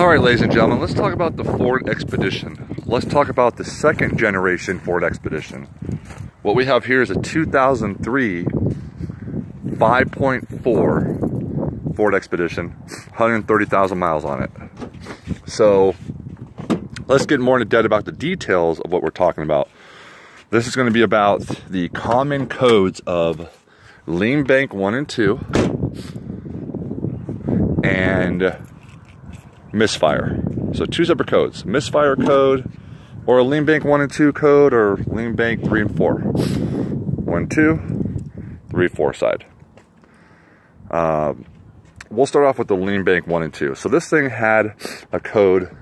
All right, ladies and gentlemen, let's talk about the Ford Expedition. Let's talk about the second generation Ford Expedition. What we have here is a 2003 5.4 Ford Expedition, 130,000 miles on it. So let's get more into depth about the details of what we're talking about. This is going to be about the common codes of lean bank 1 and 2 and Misfire. So two separate codes, Misfire code or a lean bank 1 and 2 code, or lean bank 3 and 4. 1, 2, 3, 4 side. We'll start off with the lean bank 1 and 2. So this thing had a code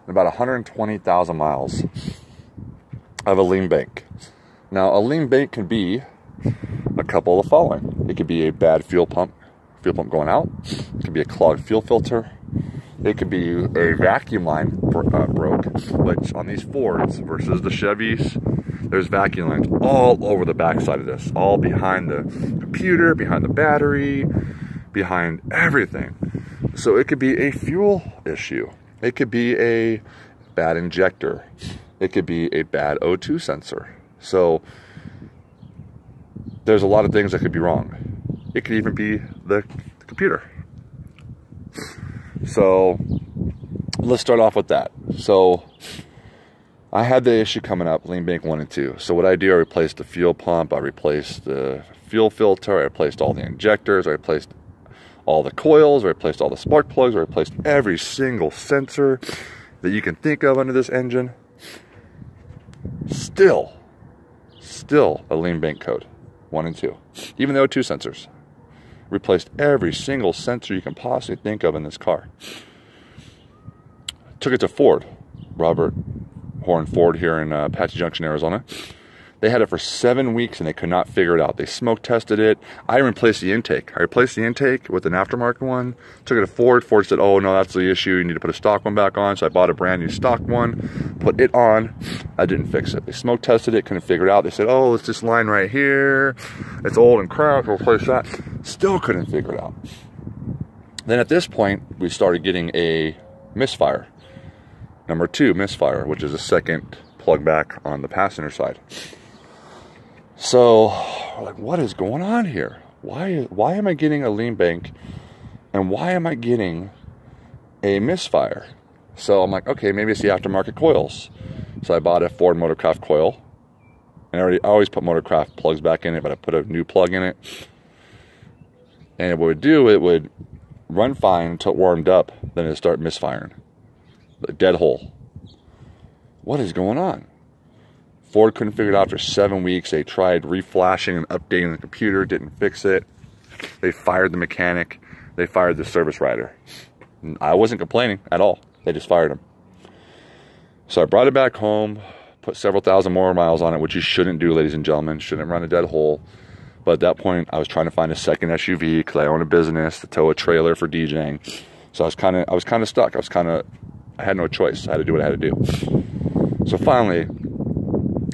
about 120,000 miles of a lean bank. Now a lean bank can be a couple of the following. It could be a bad fuel pump going out. It could be a clogged fuel filter. It could be a vacuum line broke, which on these Fords versus the Chevys, there's vacuum lines all over the backside of this, all behind the computer, behind the battery, behind everything. So it could be a fuel issue. It could be a bad injector. It could be a bad O2 sensor. So there's a lot of things that could be wrong. It could even be the computer. So let's start off with that. So I had the issue coming up, lean bank 1 and 2. So what I do, I replaced the fuel pump, I replaced the fuel filter, I replaced all the injectors, I replaced all the coils, I replaced all the spark plugs, I replaced every single sensor that you can think of under this engine. Still a lean bank code, 1 and 2. Even though 2 sensors. Replaced every single sensor you can possibly think of in this car. Took it to Ford, Robert Horn Ford here in Apache Junction, Arizona. They had it for 7 weeks and they could not figure it out. They smoke tested it. I replaced the intake. I replaced the intake with an aftermarket one. Took it to Ford. Ford said, oh no, that's the issue. You need to put a stock one back on. So I bought a brand new stock one, put it on. I didn't fix it. They smoke tested it, couldn't figure it out. They said, oh, it's this line right here. It's old and cracked, we'll replace that. Still couldn't figure it out. Then at this point, we started getting a Misfire. Number 2 Misfire, which is a second plug back on the passenger side. So, like, what is going on here? Why am I getting a lean bank, and why am I getting a Misfire? So I'm like, okay, maybe it's the aftermarket coils. So I bought a Ford Motorcraft coil, and I always put Motorcraft plugs back in it, but I put a new plug in it. And what it would do, it would run fine until it warmed up, then it would start misfiring. A dead hole. What is going on? Ford couldn't figure it out after 7 weeks. They tried reflashing and updating the computer, didn't fix it. They fired the mechanic. They fired the service writer. I wasn't complaining at all. They just fired him. So I brought it back home, put several thousand more miles on it, which you shouldn't do, ladies and gentlemen. Shouldn't run a dead hole. But at that point, I was trying to find a second SUV because I own a business to tow a trailer for DJing. So I was kind of stuck. I had no choice. I had to do what I had to do. So finally,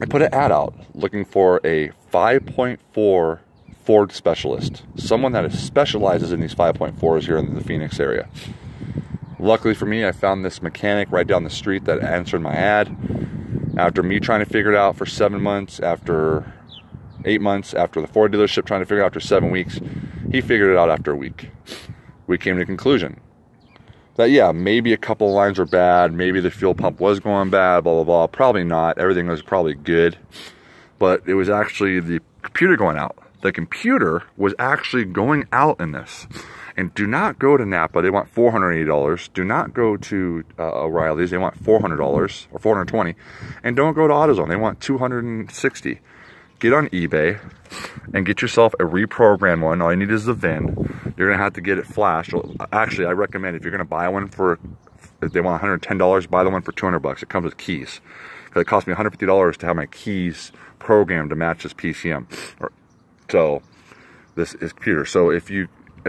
I put an ad out looking for a 5.4 Ford specialist, someone that specializes in these 5.4s here in the Phoenix area. Luckily for me, I found this mechanic right down the street that answered my ad. After me trying to figure it out for 7 months, after 8 months, after the Ford dealership trying to figure it out after 7 weeks, he figured it out after a week. We came to the conclusion that, yeah, maybe a couple of lines were bad, maybe the fuel pump was going bad, blah, blah, blah. Probably not. Everything was probably good. But it was actually the computer going out. The computer was actually going out in this. And do not go to Napa. They want $480. Do not go to O'Reilly's. They want $400 or $420. And don't go to AutoZone. They want $260. Get on eBay and get yourself a reprogrammed one. All you need is the VIN. You're going to have to get it flashed. Actually, I recommend if you're going to buy one if they want $110, buy the one for $200. It comes with keys. Because it cost me $150 to have my keys programmed to match this PCM. So this is computer. So if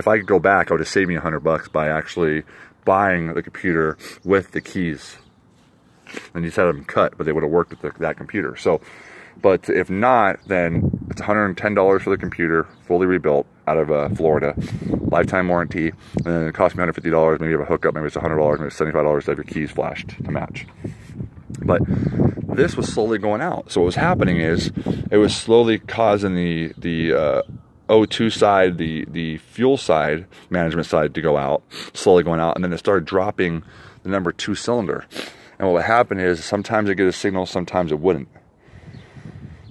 I could go back, I would have saved me $100 by actually buying the computer with the keys. And you just had them cut, but they would have worked with that computer. So. But if not, then it's $110 for the computer, fully rebuilt. out of Florida, lifetime warranty, and then it cost me $150. Maybe you have a hookup, maybe it's $100, maybe it's $75 to have your keys flashed to match. But this was slowly going out. So what was happening is it was slowly causing the O2 side, the fuel side, management side to go out, slowly going out, and then it started dropping the number 2 cylinder. And what would happen is sometimes it get a signal, sometimes it wouldn't.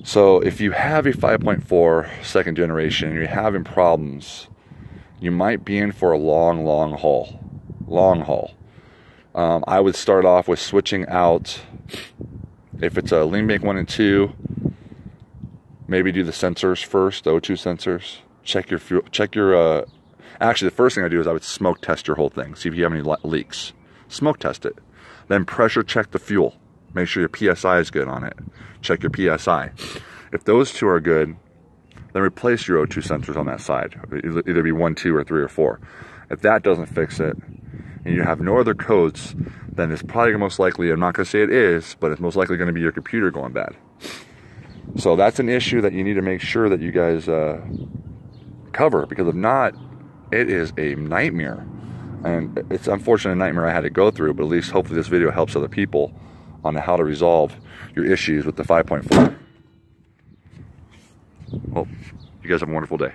So if you have a 5.4 second generation and you're having problems, you might be in for a long haul. I would start off with switching out, if it's a lean bank 1 and 2, maybe do the sensors first, the O2 sensors. Check your fuel, actually the first thing I do is I would smoke test your whole thing, see if you have any leaks. Smoke test it. Then pressure check the fuel. Make sure your PSI is good on it. Check your PSI. If those 2 are good, then replace your O2 sensors on that side. Either be 1, 2, or 3, or 4. If that doesn't fix it, and you have no other codes, then it's probably most likely, I'm not going to say it is, but it's most likely going to be your computer going bad. So that's an issue that you need to make sure that you guys cover, because if not, it is a nightmare. And it's unfortunately a nightmare I had to go through, but at least hopefully this video helps other people on how to resolve your issues with the 5.4. Well, you guys have a wonderful day.